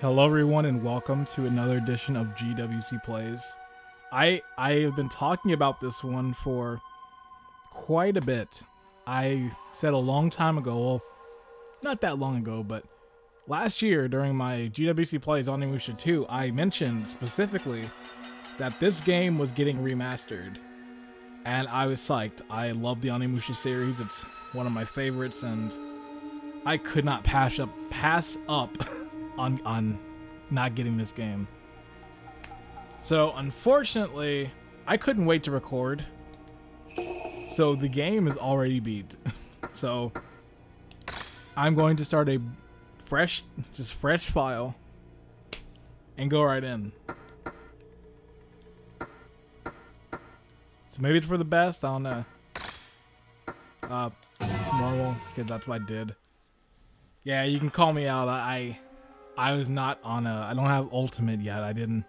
Hello everyone and welcome to another edition of GWC Plays. I have been talking about this one for quite a bit. I said a long time ago, well, not that long ago, but last year during my GWC Plays Onimusha 2, I mentioned specifically that this game was getting remastered. And I was psyched. I love the Onimusha series, it's one of my favorites, and I could not pass up on not getting this game. So unfortunately, I couldn't wait to record. So the game is already beat. So I'm going to start a fresh file and go right in. So maybe it's for the best, I don't know. Normal, because that's what I did. Yeah, you can call me out. I was not on I don't have Ultimate yet. I didn't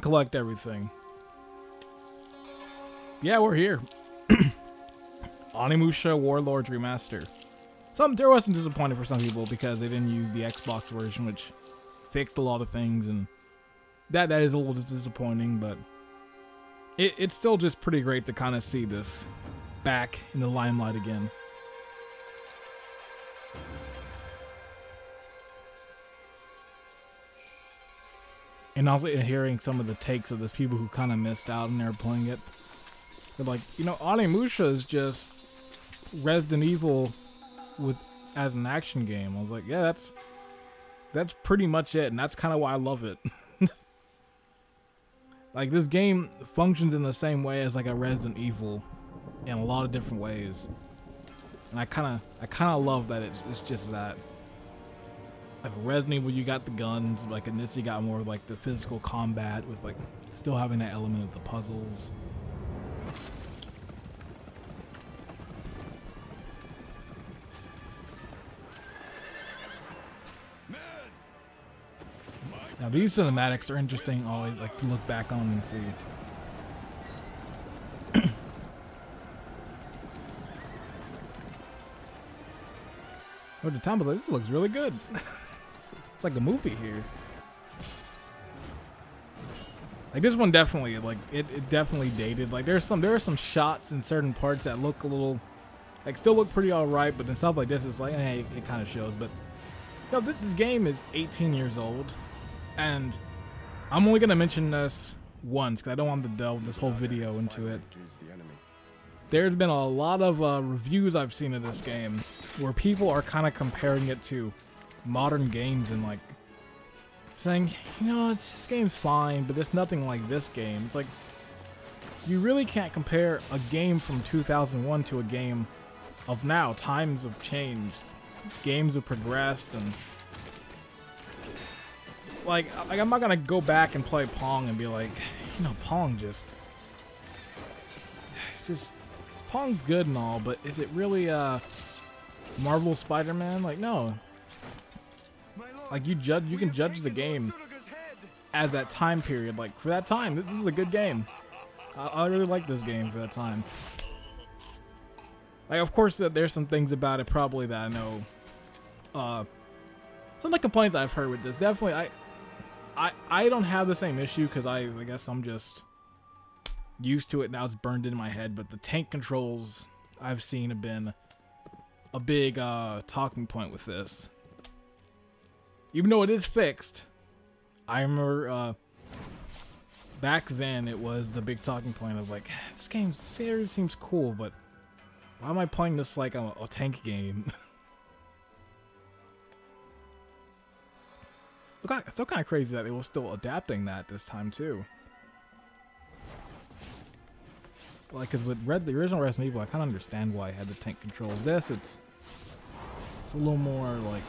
collect everything. Yeah, we're here. Onimusha Warlords Remaster. There was some disappointing for some people because they didn't use the Xbox version, which fixed a lot of things, and that is a little disappointing, but it's still just pretty great to kind of see this back in the limelight again. And also hearing some of the takes of those people who kind of missed out and they were playing it. They're like, you know, Onimusha is just Resident Evil as an action game. I was like, yeah, that's pretty much it, and that's kind of why I love it. Like, this game functions in the same way as like a Resident Evil in a lot of different ways. And I kind of love that it's just that. Like Resident Evil, you got the guns, like in this you got more like the physical combat with like still having that element of the puzzles. Now these cinematics are interesting always, like to look back on and see. Oh, the time was like, this looks really good. It's like a movie here. Like this one definitely, like it definitely dated. Like there are some shots in certain parts that look a little, like still look pretty alright, but then stuff like this is like, hey, it kind of shows. But you know, this game is 18 years old, and I'm only gonna mention this once because I don't want to delve this whole video into it. There's been a lot of reviews I've seen of this game where people are kind of comparing it to modern games and like saying, you know, this game's fine, but there's nothing like this game. It's like, you really can't compare a game from 2001 to a game of now. Times have changed, games have progressed, and like I'm not gonna go back and play Pong and be like, you know, Pong it's just Pong's good and all, but is it really Marvel Spider-Man? Like, no. Like you can judge the game as that time period. Like for that time, this is a good game. I really like this game for that time. Like, of course, there's some things about it probably that I know. Some of the complaints I've heard with this, definitely, I don't have the same issue because I guess I'm just used to it now. It's burned into my head. But the tank controls I've seen have been a big talking point with this. Even though it is fixed, I remember back then it was the big talking point of like, this game seriously seems cool, but why am I playing this like a tank game? Still kind of crazy that it was still adapting that this time too. Like, cause with the original Resident Evil, I kind of understand why I had the tank controls. This, it's a little more like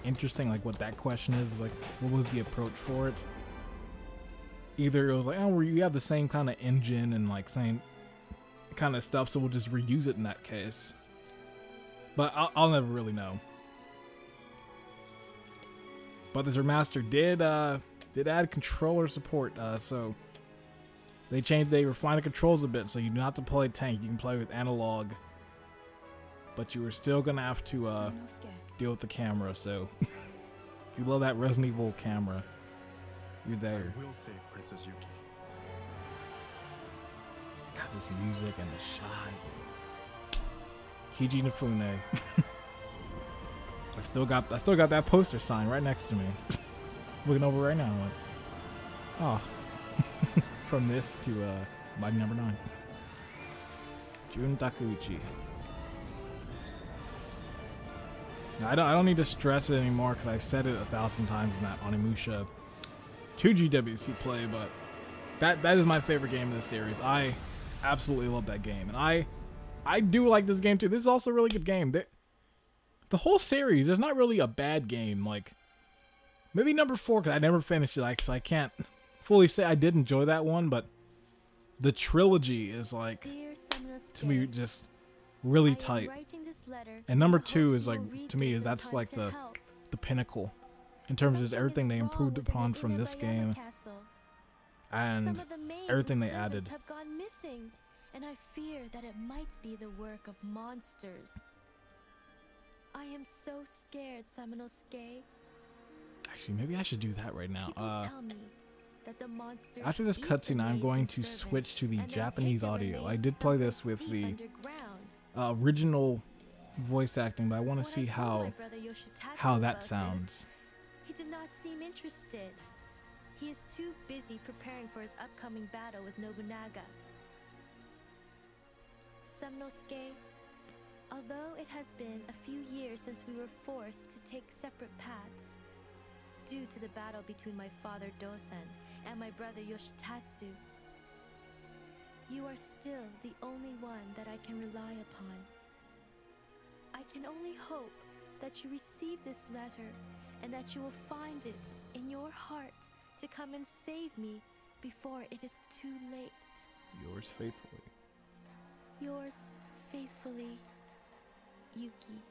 interesting, like what that question is, like what was the approach for it. Either it was like, oh, well, you have the same kind of engine and like same kind of stuff, so we'll just reuse it in that case. But I'll never really know. But this remaster did add controller support, so they refined the controls a bit, so you do not have to play tank. You can play with analog but you were still gonna have to deal with the camera. So if you love that Resident Evil camera, you're there. I will save Princess Yuki. God, this music and the shot. Kiji Nifune. I still got that poster sign right next to me. Looking over right now, like, oh. From this to Mighty Number 9. Jun Takeuchi. Now, I don't need to stress it anymore because I've said it 1,000 times in that Onimusha 2 GWC play, but that is my favorite game of this series. I absolutely love that game, and I do like this game too. This is also a really good game. The whole series, there's not really a bad game. Like, maybe number 4 because I never finished it, so I can't fully say I did enjoy that one, but the trilogy is like, to me, just really tight. And number 2 is like, to me, that's like the pinnacle in terms of everything they improved upon from this game and everything they added. Have gone missing, and I fear that it might be the work of monsters. I am so scared, Samanosuke. Actually, maybe I should do that right now. Tell me that the monsters After this cutscene, I'm going to switch to the Japanese audio. I did play this with the original voice acting, but I want to see how that sounds. He did not seem interested. He is too busy preparing for his upcoming battle with Nobunaga. Samanosuke, although it has been a few years since we were forced to take separate paths, due to the battle between my father Dosen and my brother Yoshitatsu, you are still the only one that I can rely upon. I can only hope that you receive this letter and that you will find it in your heart to come and save me before it is too late. Yours faithfully. Yours faithfully, Yuki.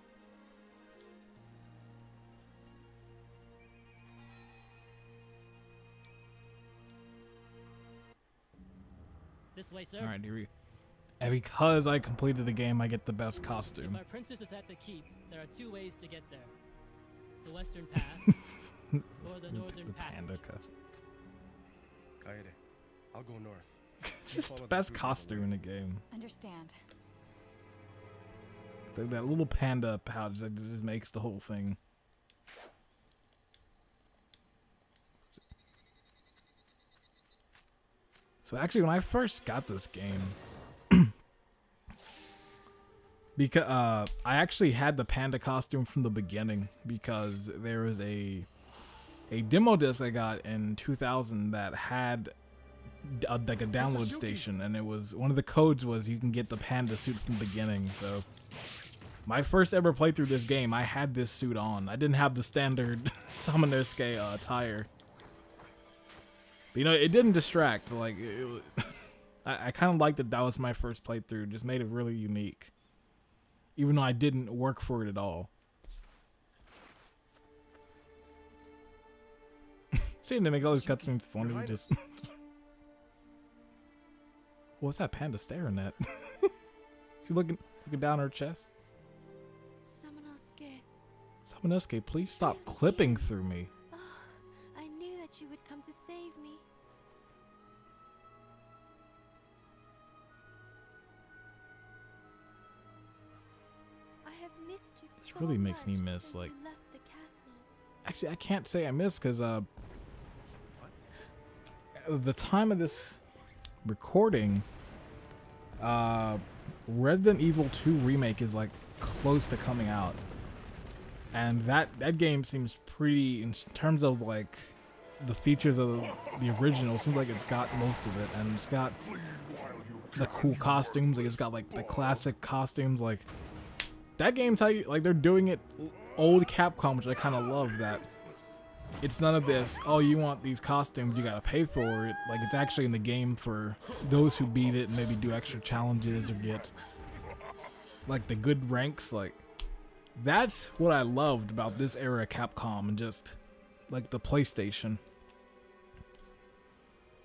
This way, sir. Alright, here we go. And because I completed the game, I get the best costume. If our princess is at the keep, there are 2 ways to get there. The western path, or the northern passage. Panda costume. Kaede, I'll go north. It's just the best costume in the game. Understand. That little panda pouch that just makes the whole thing. So actually, when I first got this game, because I actually had the panda costume from the beginning because there was a demo disc I got in 2000 that had like a download station, and it was one of the codes was you can get the panda suit from the beginning. So my first ever playthrough this game, I had this suit on. I didn't have the standard Samanosuke attire. But, you know, it didn't distract. Like, I kind of liked that was my first playthrough. Just made it really unique, even though I didn't work for it at all. Seeing to make all these cutscenes funny, just. What's that panda staring at? She looking down her chest. Samanosuke. Samanosuke, please stop clipping through me. Oh, I knew that you would come to save me. I have missed you so much. This really makes me miss, since like. you left the castle. Actually, I can't say I miss because the time of this recording, Resident Evil 2 remake is like close to coming out, and that game seems pretty, in terms of like the features of the original, seems like it's got most of it, and it's got the cool costumes. Like, it's got like the classic costumes. Like, that game's how you, like, they're doing it old Capcom, which I kind of love. That it's none of this, oh, you want these costumes, you gotta pay for it. Like, it's actually in the game for those who beat it and maybe do extra challenges or get like the good ranks. Like, that's what I loved about this era of Capcom, and just like the PlayStation,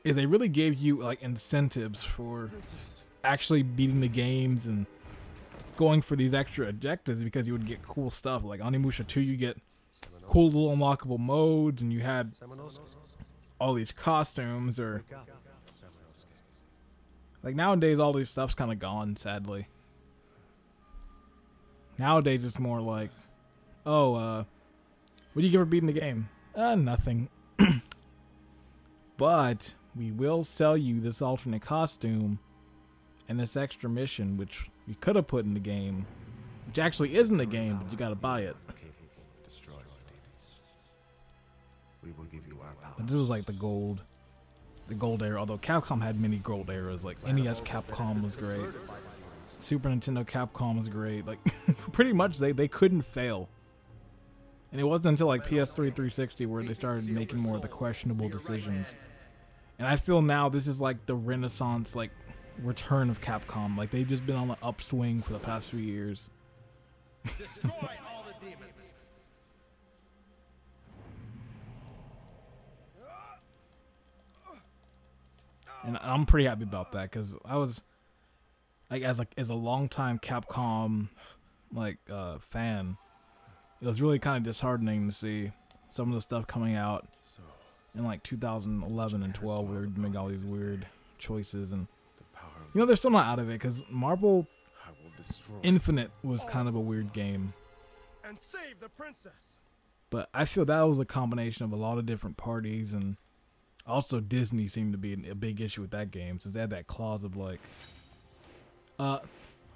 is they really gave you like incentives for actually beating the games and going for these extra objectives because you would get cool stuff. Like Onimusha 2, you get cool little unlockable modes, and you had all these costumes. Or like nowadays, all these stuff's kind of gone, sadly. Nowadays, it's more like, oh, what do you get for beating the game? Nothing. But we will sell you this alternate costume and this extra mission, which we could have put in the game, which actually isn't a game, but you gotta buy it. But this was like the gold era. Although Capcom had many gold eras, like NES Capcom was great, Super Nintendo Capcom was great. Like pretty much they couldn't fail. And it wasn't until like PS3 360 where they started making more of the questionable decisions. And I feel now this is like the renaissance, like return of Capcom. Like they've just been on the upswing for the past few years. Destroy all the demons. And I'm pretty happy about that, because I was like as a longtime Capcom fan, it was really kind of disheartening to see some of the stuff coming out in like 2011 and 12 where they're making all these weird choices. And you know, they're still not out of it, because Marvel Infinite was kind of a weird game. And save the princess. But I feel that was a combination of a lot of different parties, and also Disney seemed to be a big issue with that game, since they had that clause of like,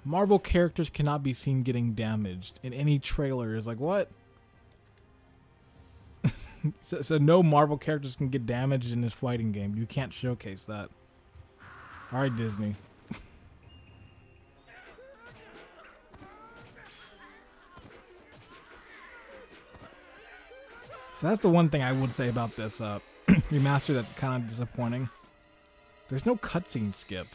Marvel characters cannot be seen getting damaged in any trailer. Is like, what? so no Marvel characters can get damaged in this fighting game. You can't showcase that. Alright, Disney. So that's the one thing I would say about this remaster that's kind of disappointing. There's no cutscene skip.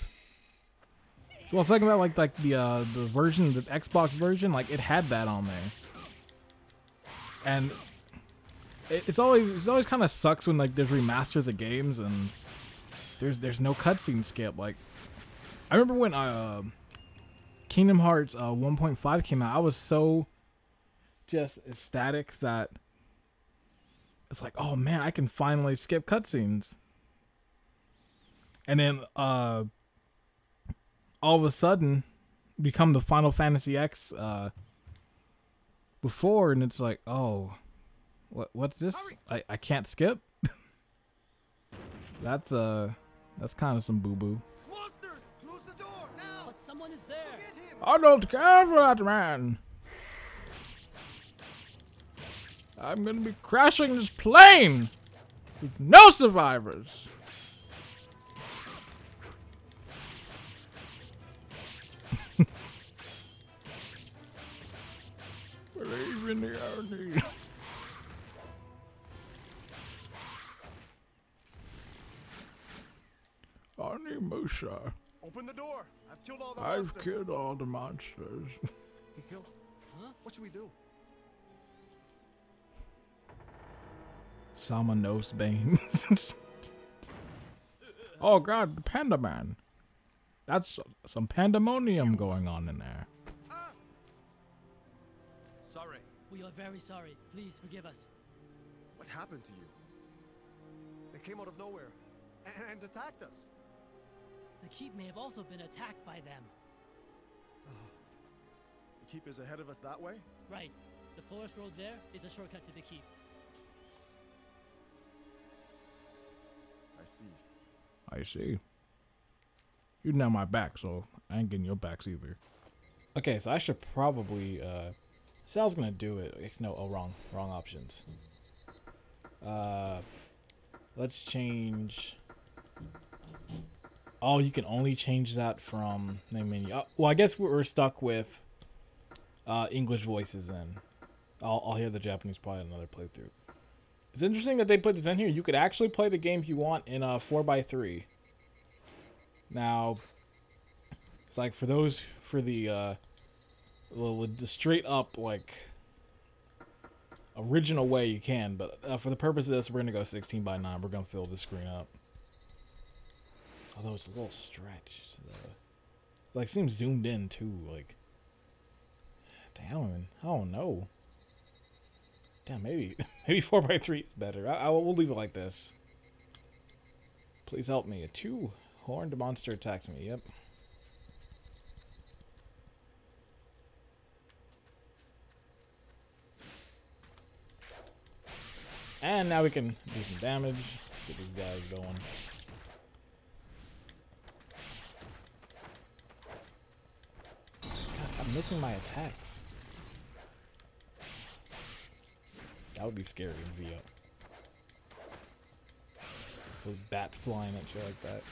So I was talking about like the version, the Xbox version, like it had that on there, and it's always kind of sucks when like there's remasters of games and there's no cutscene skip. Like I remember when Kingdom Hearts 1.5 came out, I was so just ecstatic that it's like, oh man, I can finally skip cutscenes. And then all of a sudden become the Final Fantasy X before, and it's like, oh, what's this? I can't skip. That's kind of some boo-boo. Monsters, close the door now. But someone is there. I don't care for that, man. I'm gonna be crashing this plane with no survivors. Believe in the army. Onimusha. Open the door. I've killed all the I've monsters. killed all the monsters. He killed. Huh? What should we do? Samanos Bane. Oh god, the Panda Man. That's some pandemonium going on in there. Sorry. We are very sorry. Please forgive us. What happened to you? They came out of nowhere and attacked us. The keep may have also been attacked by them. The keep is ahead of us that way? Right. The forest road there is a shortcut to the keep. I see. I see. You didn't have my back, so I ain't getting your backs either. Okay, so I should probably, Sal's gonna do it. No, oh, wrong options. Let's change. Oh, you can only change that from main menu. Well, I guess we're stuck with English voices then. I'll hear the Japanese probably another playthrough. It's interesting that they put this in here. You could actually play the game if you want in a 4x3. Now, it's like for the straight up like original way you can, but for the purpose of this, we're gonna go 16:9. We're gonna fill the screen up. Although it's a little stretched, like seems zoomed in too. Like I don't know. Damn, maybe 4x3 is better. We'll leave it like this. Please help me. A 2-horned monster attacked me. Yep. And now we can do some damage. Let's get these guys going. Gosh, I'm missing my attacks. That would be scary in VO. Those bats flying at you like that.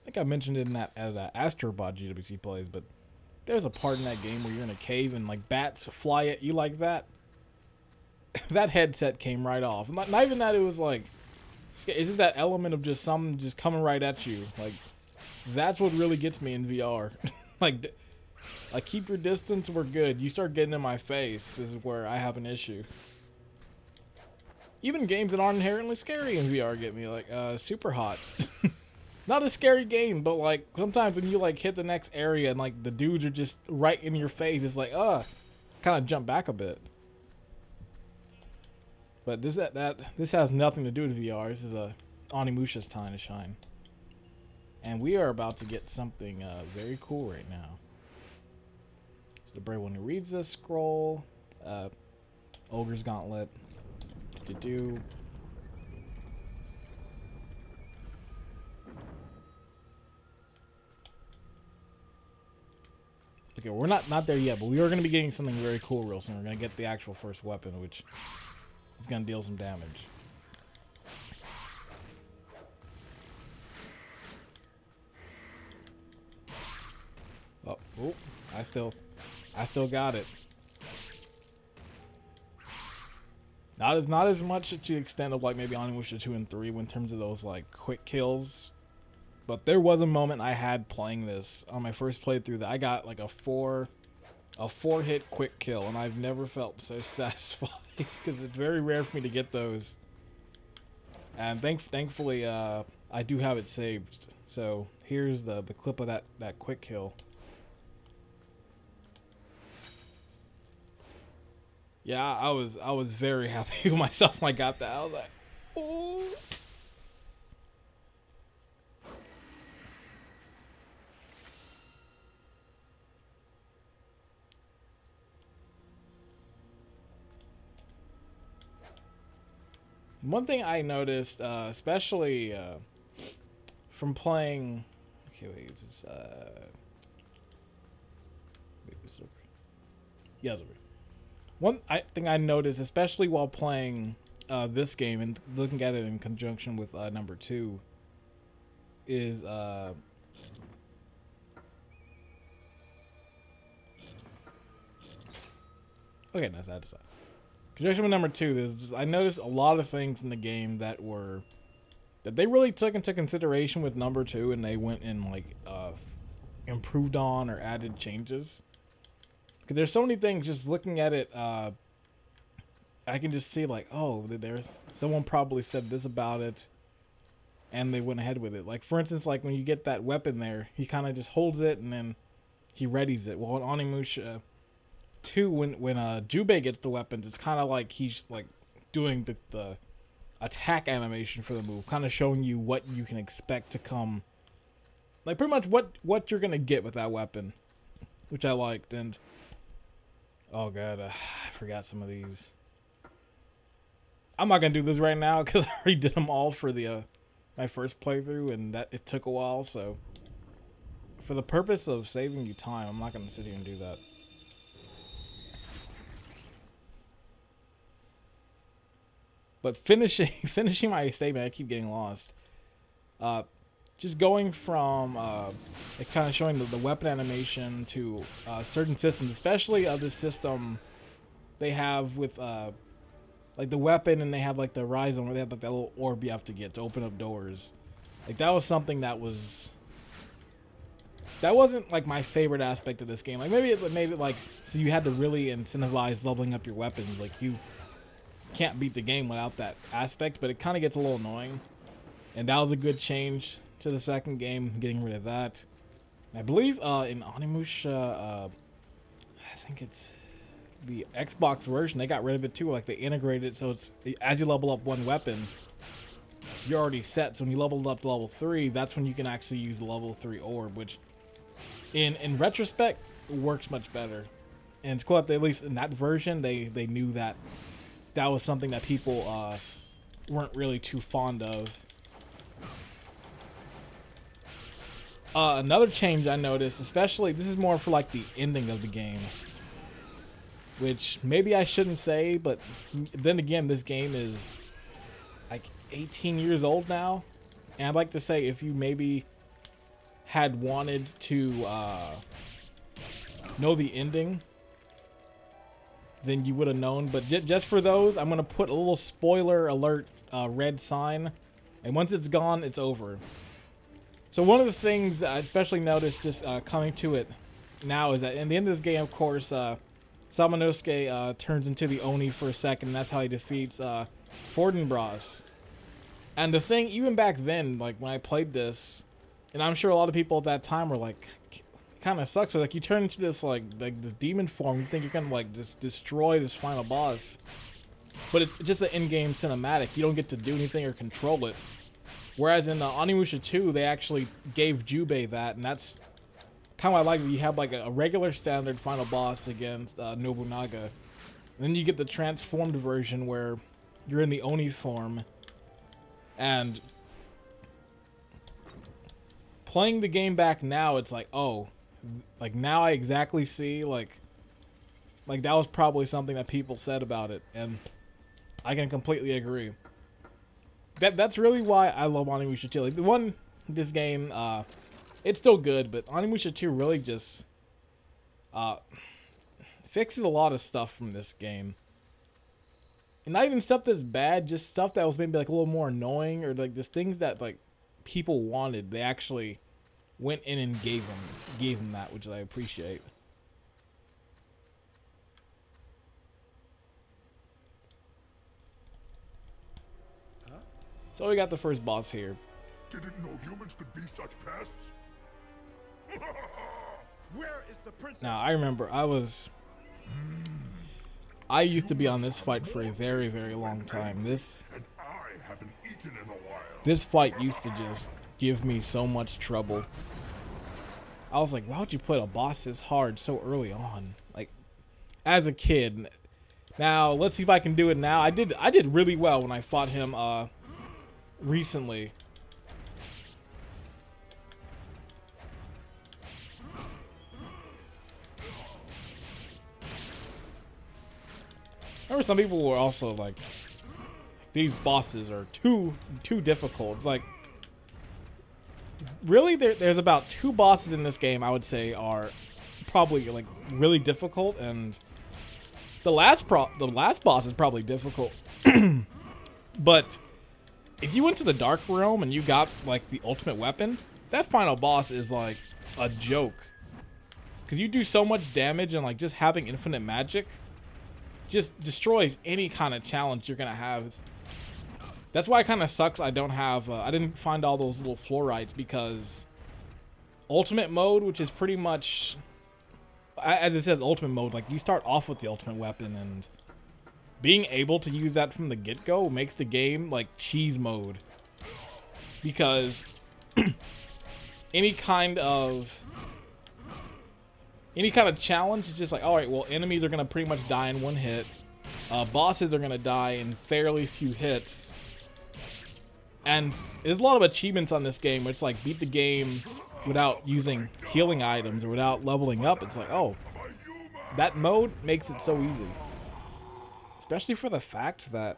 I think I mentioned it in that at Astrobot GWC plays, but there's a part in that game where you're in a cave and like bats fly at you like that. That headset came right off. Not even that, it was like, it's just that element of just something just coming right at you. Like, that's what really gets me in VR. Like keep your distance, we're good. You start getting in my face is where I have an issue. Even games that aren't inherently scary in VR get me, like Super Hot. Not a scary game, but like sometimes when you like hit the next area and like the dudes are just right in your face, it's like kind of jump back a bit. But this has nothing to do with VR. This is Onimusha's time to shine, and we are about to get something very cool right now. So the brave one who reads this scroll, Ogre's Gauntlet. Do. Okay, we're not there yet, but we are going to be getting something very cool real soon. We're going to get the actual first weapon, which is going to deal some damage. Oh, I still got it. Not as much to the extent of like maybe Onimusha 2 and 3 in terms of those like quick kills. But there was a moment I had playing this on my first playthrough that I got like a 4-hit quick kill, and I've never felt so satisfied because it's very rare for me to get those. And thankfully I do have it saved. So here's the clip of that quick kill. Yeah, I was very happy with myself when I got that. I was like, oh. One thing I noticed, especially from playing, okay, wait, is this, wait, is it over? Yeah, it's over. One thing I noticed, especially while playing this game and looking at it in conjunction with number 2, is okay, nice. I decided. Conjunction with number 2, I noticed a lot of things in the game that they really took into consideration with number 2, and they went and like improved on or added changes. Because there's so many things, just looking at it, I can just see like, oh, there's someone probably said this about it, and they went ahead with it. Like for instance, like when you get that weapon there, he kind of just holds it and then he readies it. Well, in Onimusha 2, when Jubei gets the weapons, it's kind of like he's like doing the attack animation for the move, kind of showing you what you can expect to come, like pretty much what you're gonna get with that weapon, which I liked. And oh god, I forgot some of these. I'm not gonna do this right now because I already did them all for the my first playthrough, and that it took a while. So for the purpose of saving you time, I'm not gonna sit here and do that. But finishing my statement, I keep getting lost. Just going from it kind of showing the weapon animation to certain systems, especially this system they have with like the weapon, and they have like the horizon where they have like that little orb you have to get to open up doors. Like that was something that wasn't like my favorite aspect of this game. Like maybe it made it like so you had to really incentivize leveling up your weapons. Like you can't beat the game without that aspect, but it kind of gets a little annoying. And that was a good change to the second game, getting rid of that. I believe in Onimusha, I think it's the Xbox version, they got rid of it too. Like they integrated it so it's as you level up one weapon, you're already set. So when you leveled up to level 3, that's when you can actually use the level 3 orb, which in retrospect works much better. And it's cool that at least in that version they knew that that was something that people weren't really too fond of. Another change I noticed, especially this is more for like the ending of the game, which maybe I shouldn't say, but then again, this game is like 18 years old now, and I'd like to say if you maybe had wanted to know the ending, then you would have known. But just for those, I'm gonna put a little spoiler alert red sign, and once it's gone, it's over. So one of the things I especially noticed just coming to it now is that in the end of this game, of course, Samanosuke turns into the Oni for a second, and that's how he defeats Fortinbras. And the thing, even back then, like when I played this, and I'm sure a lot of people at that time were like, kind of sucks. So like you turn into this like this demon form, you think you're gonna like just destroy this final boss, but it's just an in-game cinematic. You don't get to do anything or control it. Whereas in the Onimusha 2, they actually gave Jubei that, and that's kind of what I like. You have like a regular standard final boss against Nobunaga, and then you get the transformed version where you're in the Oni form. And playing the game back now, it's like, oh, like now I exactly see like that was probably something that people said about it, and I can completely agree. That's really why I love Onimusha 2. Like this game, it's still good, but Onimusha 2 really just fixes a lot of stuff from this game. And not even stuff that's bad, just stuff that was maybe like a little more annoying, or like just things that like people wanted. They actually went in and gave them that, which I appreciate. So we got the first boss here. Didn't know humans could be such pests. Where is the princess? Now I remember I used to be on this fight for a very, very long time. And I haven't eaten in a while. This fight used to just give me so much trouble. I was like, why would you put a boss this hard so early on? Like, as a kid. Now, let's see if I can do it now. I did really well when I fought him recently. Remember, some people were also like, these bosses are too difficult. It's like, really, there's about 2 bosses in this game I would say are probably like really difficult, and the last boss is probably difficult. But if you went to the Dark Realm and you got like the ultimate weapon, that final boss is like a joke, because you do so much damage, and like just having infinite magic just destroys any kind of challenge you're gonna have. That's why it kind of sucks I don't have I didn't find all those little fluorites, because ultimate mode, which is pretty much, as it says, ultimate mode, like you start off with the ultimate weapon, and being able to use that from the get-go makes the game like cheese mode, because any kind of challenge is just like, all right, well, enemies are gonna pretty much die in one hit, bosses are gonna die in fairly few hits, and there's a lot of achievements on this game where it's like beat the game without using healing items or without leveling up. It's like, oh, that mode makes it so easy. Especially for the fact that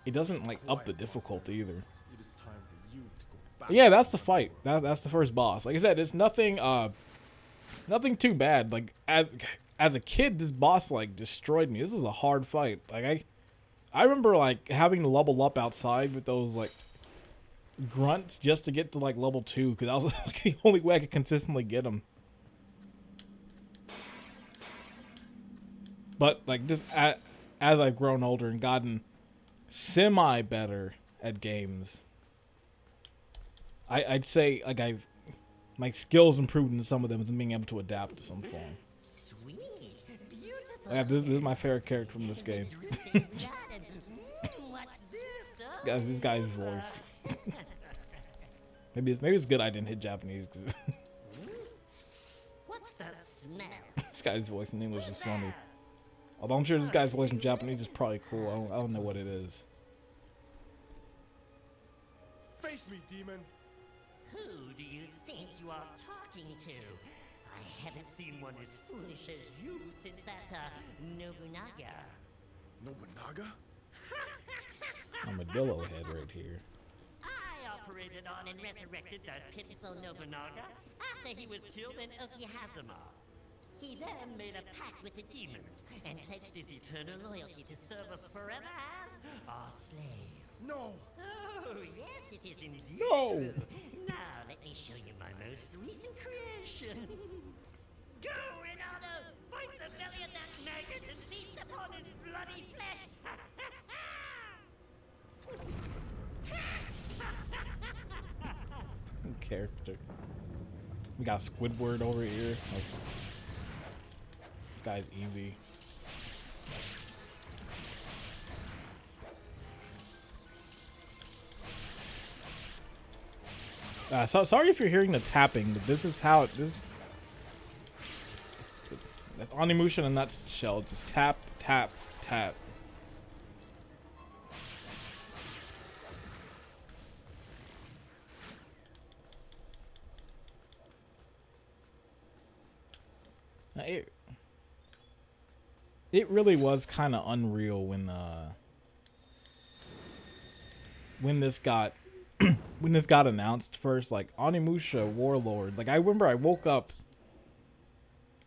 it doesn't like up the difficulty either. It is time for you to go back. Yeah, that's the fight. That's the first boss. Like I said, it's nothing nothing too bad. Like as a kid, this boss like destroyed me. This was a hard fight. Like I remember like having to level up outside with those like grunts just to get to like level 2, because that was like the only way I could consistently get them. But like just as I've grown older and gotten semi better at games, I'd say like my skills improved in some of them and being able to adapt to some form. Sweet, beautiful. Yeah, this is my favorite character from this game. What's this? Oh, This guy's voice. maybe it's good I didn't hit Japanese because what's that smell? this guy's voice in English is funny. Although I'm sure this guy's voice in Japanese is probably cool. I don't know what it is. Face me, demon. Who do you think you are talking to? I haven't seen one as foolish as you since that, Nobunaga. Nobunaga? Armadillo head right here. I operated on and resurrected that pitiful Nobunaga after he was killed in Okihazuma. He then made a pact with the demons and pledged his eternal loyalty to serve us forever as our slave. No. Oh, yes, it is indeed No. true. Now, let me show you my most recent creation. Go, Renato! Bite the belly of that maggot and feast upon his bloody flesh! Character. We got Squidward over here. Like, this guy's easy. So sorry if you're hearing the tapping, but this is how this. That's Onimusha in a nutshell. Just tap, tap, tap. Now, it really was kind of unreal when this got when this got announced first, like Onimusha Warlords. Like I remember I woke up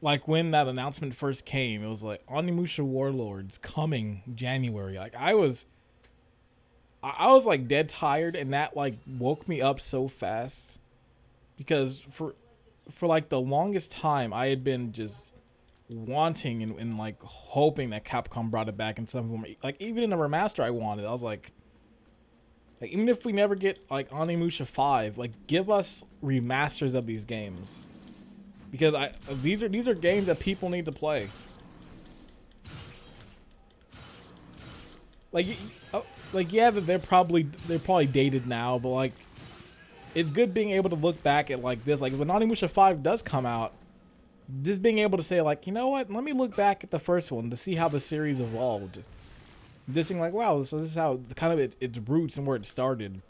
like when that announcement first came, it was like Onimusha Warlords coming January. Like I was like dead tired, and that like woke me up so fast because for like the longest time I had been just wanting and like hoping that Capcom brought it back in some form. Like even in a remaster I wanted. I was like even if we never get like Onimusha 5, like give us remasters of these games. Because these are games that people need to play. Like yeah, they're probably dated now, but like it's good being able to look back at like this. Like when Onimusha 5 does come out, just being able to say like, you know what, let me look back at the first one to see how the series evolved. Just being like, wow, so this is how kind of its roots and where it started,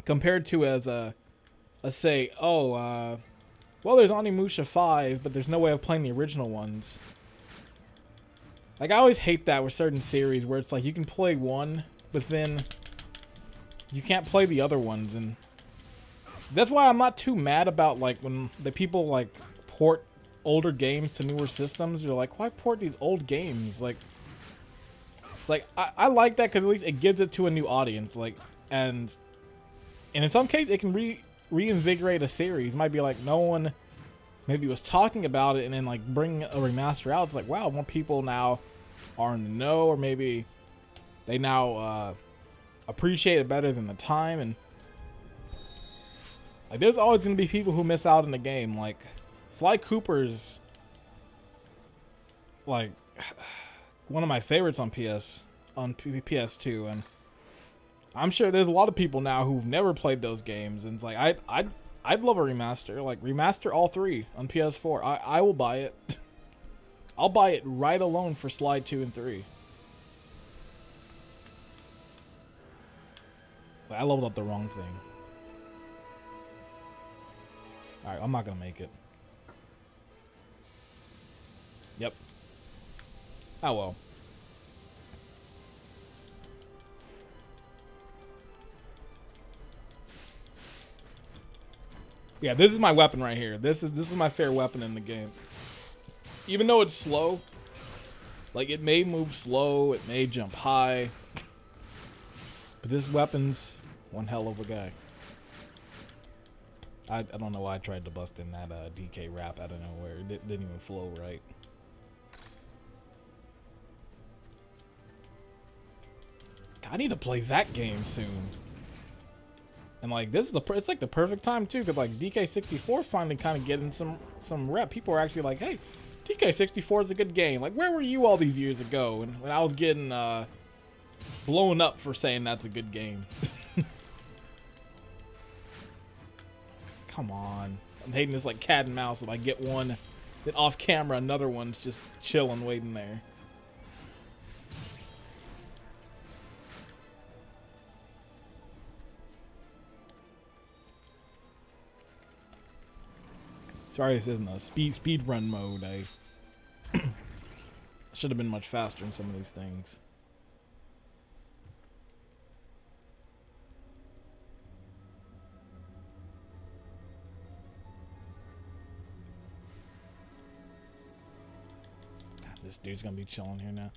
compared to as let's say, well, there's Onimusha 5, but there's no way of playing the original ones. Like I always hate that with certain series where it's like you can play one, but then you can't play the other ones, and that's why I'm not too mad about like when the people like port older games to newer systems. You're like, why port these old games? Like, it's like I like that because at least it gives it to a new audience. Like, and in some cases it can reinvigorate a series. It might be like no one maybe was talking about it, and then like bring a remaster out. It's like, wow, more people now are in the know, or maybe they now appreciate it better than the time. And like, there's always gonna be people who miss out in the game. Like Sly Cooper's like one of my favorites on PS2, and I'm sure there's a lot of people now who've never played those games, and it's like I'd love a remaster. Like remaster all 3 on PS4. I will buy it. I'll buy it right alone for Sly 2 and 3. Wait, I leveled up the wrong thing. Alright, I'm not gonna make it. Yep. Oh well. Yeah, this is my weapon right here. This is my favorite weapon in the game. Even though it's slow, like it may move slow, it may jump high, but this weapon's one hell of a guy. I don't know why I tried to bust in that DK rap out of nowhere. It didn't even flow right. God, I need to play that game soon. And like this is it's like the perfect time too, because like DK64 finally kind of getting some rep. People are actually like, hey, DK64 is a good game. Like, where were you all these years ago? And when I was getting blown up for saying that's a good game. Come on. I'm hating this like cat and mouse. If I get one, then off camera another one's just chilling, waiting there. Sorry, this isn't a speed run mode. I should have been much faster in some of these things. God, this dude's gonna be chilling here now.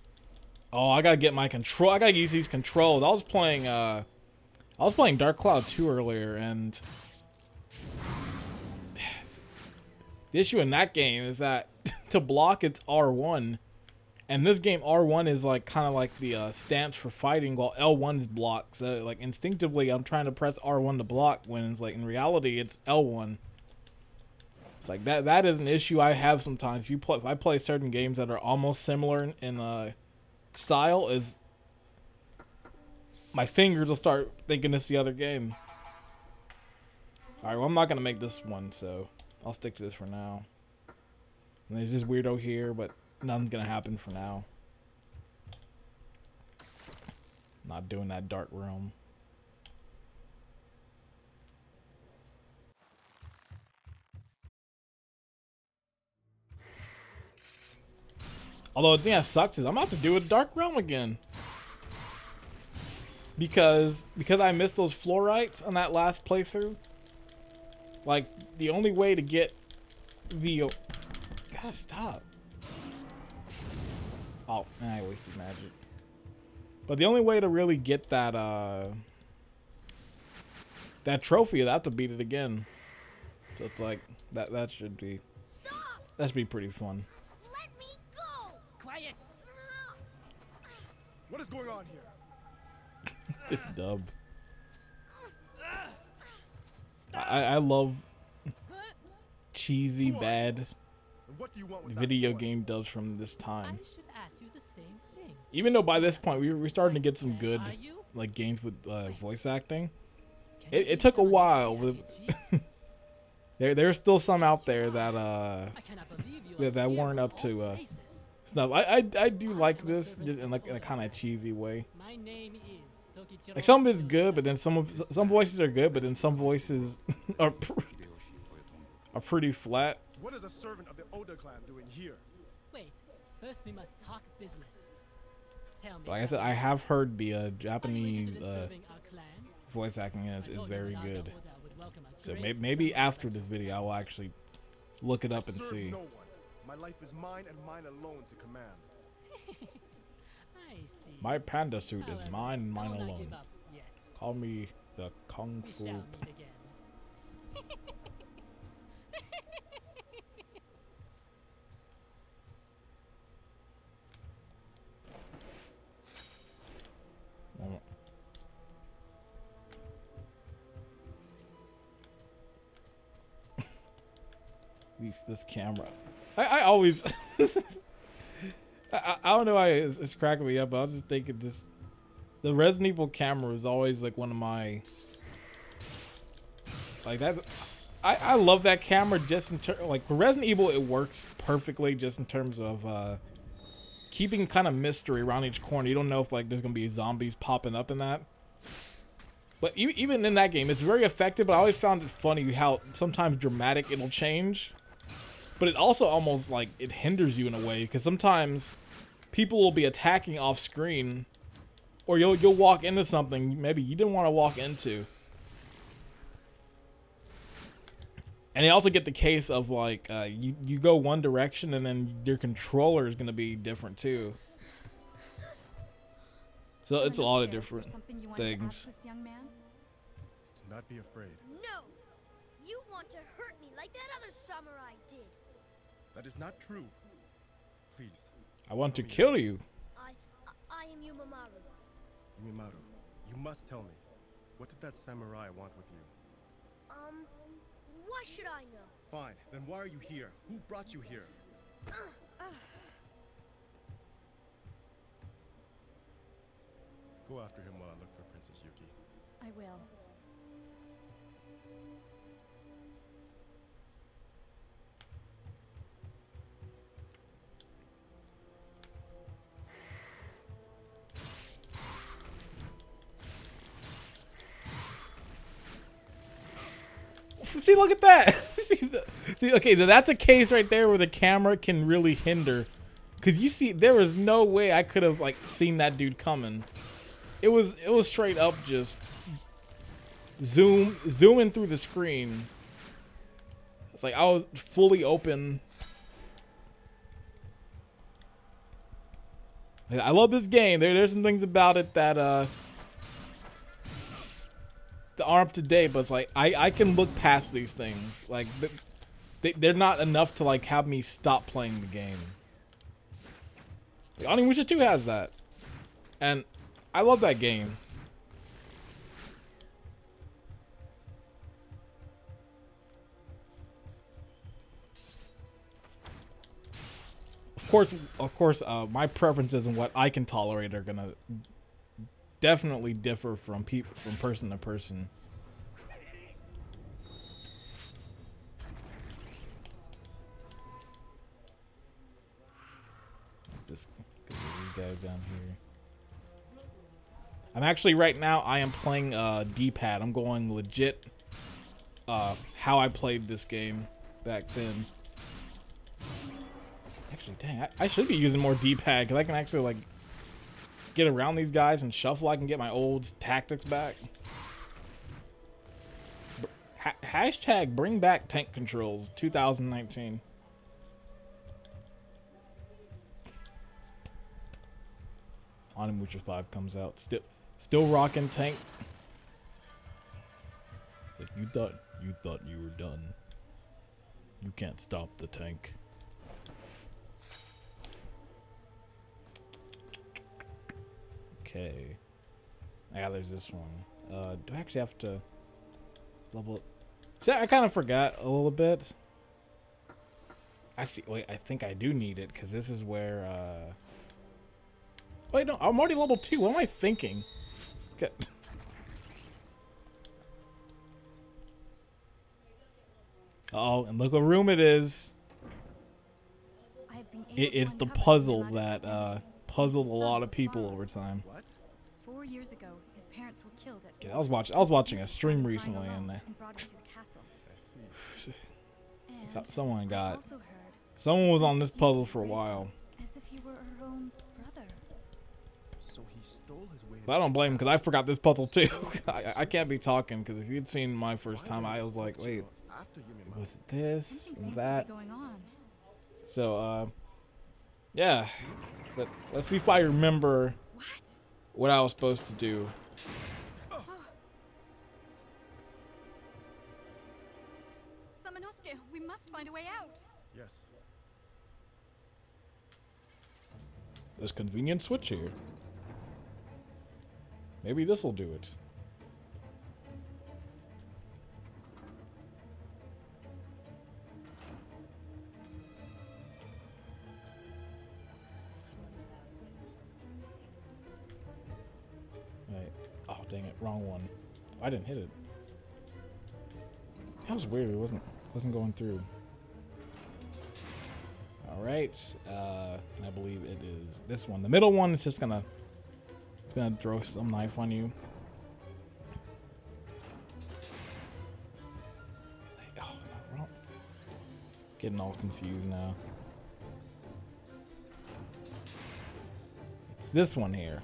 Oh, I gotta get my control. I gotta use these controls. I was playing Dark Cloud 2 earlier, and the issue in that game is that to block it's R1, and this game R1 is like kind of like the stance for fighting, while L1 is block. So like instinctively I'm trying to press R1 to block when it's like in reality it's L1. It's like that is an issue I have sometimes. If I play certain games that are almost similar in style, is my fingers will start thinking it's the other game. All right, well I'm not gonna make this one, so I'll stick to this for now. And there's this weirdo here, but nothing's gonna happen for now. Not doing that dark realm. Although the thing that sucks is I'm about to do a dark realm again. Because I missed those fluorites on that last playthrough. Like, the only way to get the... Gotta stop. Oh, I wasted magic. But the only way to really get that, that trophy, I have to beat it again. So it's like, that should be... Stop! That should be pretty fun. Let me go! Quiet! What is going on here? This dub. I love cheesy, bad And what do you want with that video boy? game dubs from this I time. should ask you the same thing. Even though by this point we're starting to get some good Are you? like games with voice acting. Can you It took a tell me while. the With RPG? there's still some out there that I cannot believe you are that here weren't of up to all places. snuff. I do like this just in like in a kind of cheesy way. My name is Tokichiro. Like some of it's good, but then some voices are good, but then some voices are pretty flat. What is a servant of the Oda clan doing here? Wait, first we must talk business. Tell me. Like I said, I have heard the are you Japanese interested in serving our clan? voice acting is Lord very Nobunaga good. Oda would welcome a So great maybe samurai after this video, I will actually look it up and Serve see. no one. My life is mine and mine alone to command. I see. My panda suit is However, mine and I mine will not alone. give up yet. Call me the Kung We Fu. shall meet again. Oh. This camera. I always I don't know why it's cracking me up, but I was just thinking the Resident Evil camera is always like one of my like that. I love that camera just in terms like for Resident Evil it works perfectly just in terms of keeping kind of mystery around each corner. You don't know if like there's gonna be zombies popping up in that. But even in that game, it's very effective. But I always found it funny how sometimes dramatic it'll change, but it also almost like it hinders you in a way because sometimes people will be attacking off screen, or you'll walk into something maybe you didn't want to walk into. And you also get the case of like you go one direction and then your controller is gonna be different too. So it's a lot of different things. Young man? Do not be afraid. No! You want to hurt me like that other samurai did. That is not true. Please, I want to kill you. I am Yumamaru. Yumimaru, you must tell me. What did that samurai want with you? Why should I know? Fine, then why are you here? Who brought you here? Go after him while I look for Princess Yuki. I will. See, look at that. See, okay, that's a case right there where the camera can really hinder. Cause you see, there was no way I could have like seen that dude coming. It was straight up just zooming through the screen. It's like I was fully open. I love this game. There's some things about it that aren't up to date, but it's like I can look past these things. Like they're not enough to like have me stop playing the game. Like, Onimusha 2 has that, and I love that game. Of course, my preferences and what I can tolerate are gonna definitely differ from person to person. Just get these guys down here. I'm actually right now. I am playing D-pad. I'm going legit. How I played this game back then. Actually, dang, I should be using more D-pad because I can actually like get around these guys and shuffle. I can get my old tactics back. Hashtag bring back tank controls 2019. Onimusha 5 comes out. Still rocking tank. Like you thought you were done. You can't stop the tank. Okay. Yeah, there's this one. Do I actually have to level it? See, I kind of forgot a little bit. Actually, wait, I think I do need it because this is where. Wait, no, I'm already level 2. What am I thinking? Okay. Oh, and look what room it is. It's the puzzle that puzzled a lot of people over time. What? 4 years ago, his parents were killed at. Okay, I was watching a stream recently, and someone was on this puzzle for a while. As if you were her own brother. So he stole his way. But I don't blame him because I forgot this puzzle too. I can't be talking because if you'd seen my first time, I was like, wait, was it this and that? So, yeah. But let's see if I remember what I was supposed to do. Samanosuke, we must find a way out. Yes. This convenient switch here. Maybe this will do it. Right. Oh, dang it. Wrong one. I didn't hit it. That was weird. It wasn't going through. All right. I believe it is this one. The middle one is just gonna throw some knife on you. Oh, no, wrong. Getting all confused now. It's this one here.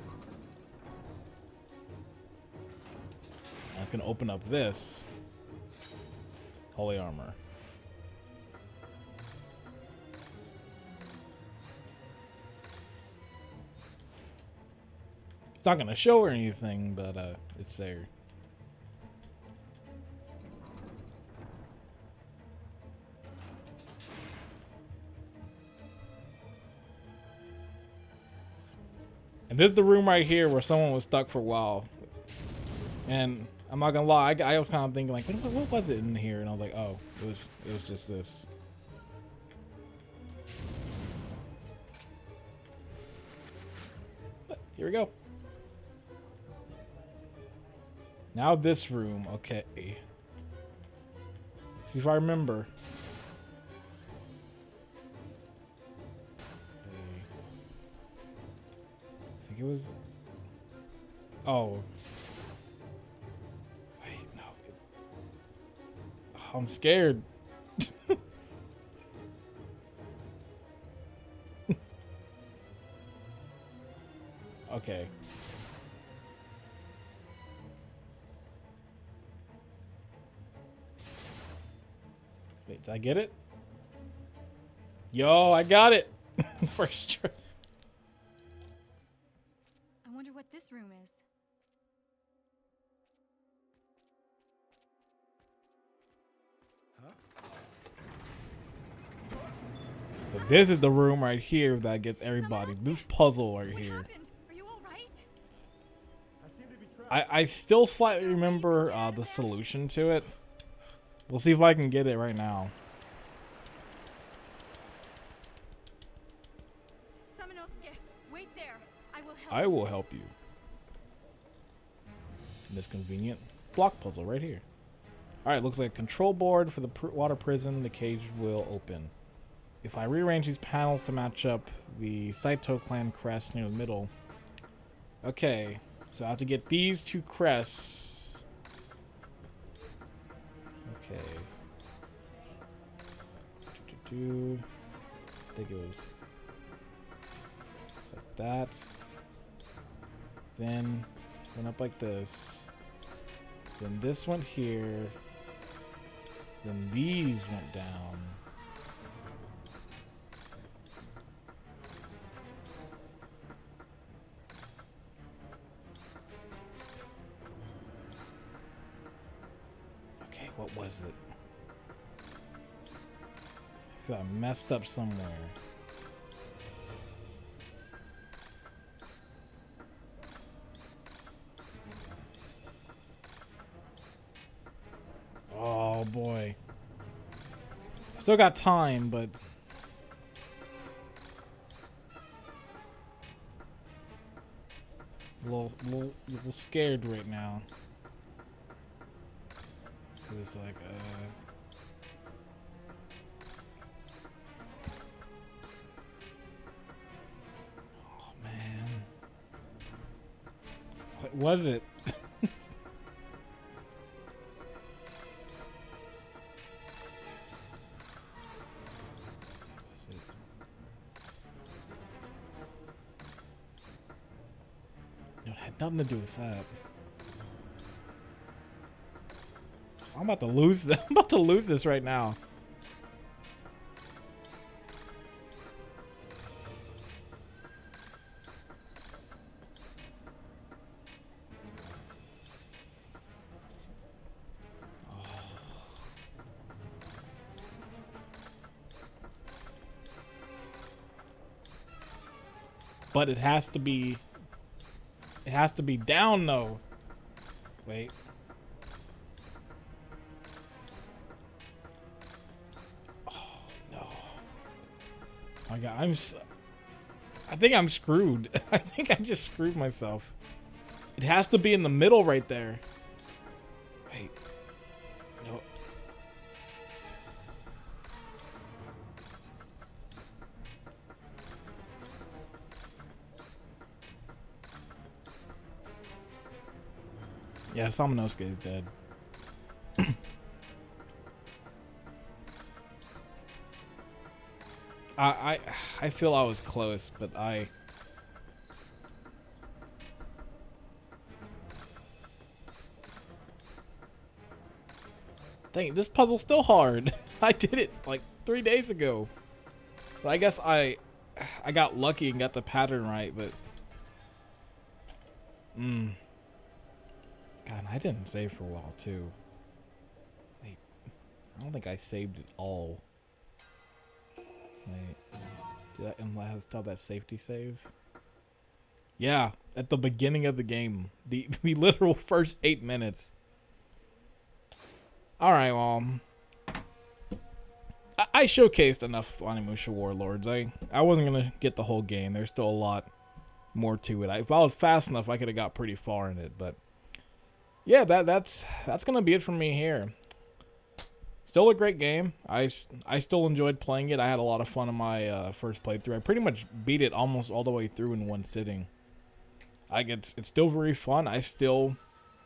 And it's gonna open up this holy armor. It's not gonna show or anything, but it's there. And this is the room right here where someone was stuck for a while. And I'm not gonna lie. I was kind of thinking like, what was it in here? And I was like, oh, it was just this. But here we go. Now this room, okay. See if I remember. I think it was. Oh. Wait, no. I'm scared. Okay. Wait, did I get it? Yo, I got it. First try. I wonder what this room is. But this is the room right here that gets everybody. This puzzle right What here. happened? Are you all right? I still slightly remember the solution to it. We'll see if I can get it right now. Samanosuke, wait there. I will help. I will help you. This convenient block puzzle right here. Alright, looks like a control board for the water prison. The cage will open. If I rearrange these panels to match up the Saito clan crest near the middle. Okay, so I have to get these two crests. Okay. I think it was just like that. Then went up like this. Then this went here. Then these went down. Okay, what was it? I feel I messed up somewhere. Oh boy. Still got time, but a little scared right now. 'Cause it's like, oh man. What was it? No, it had nothing to do with that. I'm about to lose this. I'm about to lose this right now. But it has to be down though. Wait. Oh no. My God, I think I'm screwed. I think I just screwed myself. It has to be in the middle right there. Wait. No. Yeah, Samanosuke is dead. I feel I was close, but I dang, this puzzle's still hard. I did it like 3 days ago. But I guess I got lucky and got the pattern right, but God, I didn't save for a while too. Wait, I don't think I saved it all. Wait, did I still that safety save? Yeah, at the beginning of the game, the literal first 8 minutes. All right, well, I showcased enough Onimusha Warlords. I wasn't gonna get the whole game. There's still a lot more to it. If I was fast enough, I could have got pretty far in it. But yeah, that's gonna be it from me here. Still a great game. I still enjoyed playing it. I had a lot of fun in my first playthrough. I pretty much beat it almost all the way through in one sitting. It's still very fun. I still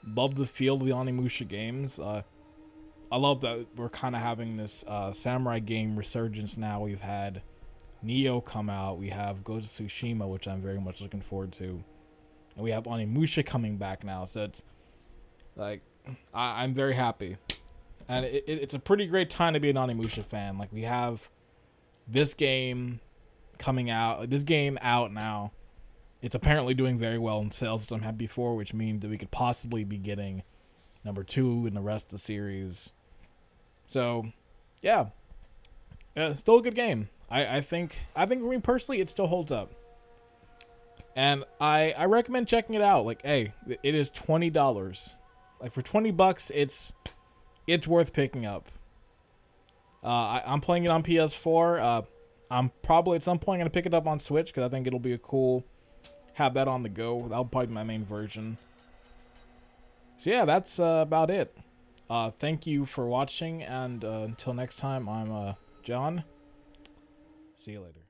love the feel of the Onimusha games. I love that we're kind of having this samurai game resurgence now. We've had Neo come out. We have Ghost of Tsushima, which I'm very much looking forward to. And we have Onimusha coming back now. So it's like, I'm very happy. And it's a pretty great time to be an Onimusha fan. Like, we have this game coming out, this game out now. It's apparently doing very well in sales, as I'm happy for, which means that we could possibly be getting number 2 in the rest of the series. So, yeah, still a good game. I think for me personally, it still holds up. And I recommend checking it out. Like, hey, it is $20. Like, for $20, it's worth picking up. I'm playing it on PS4. I'm probably at some point going to pick it up on Switch because I think it'll be a cool, have that on the go. That'll probably be my main version. So yeah, that's about it. Thank you for watching, and until next time, I'm John. See you later.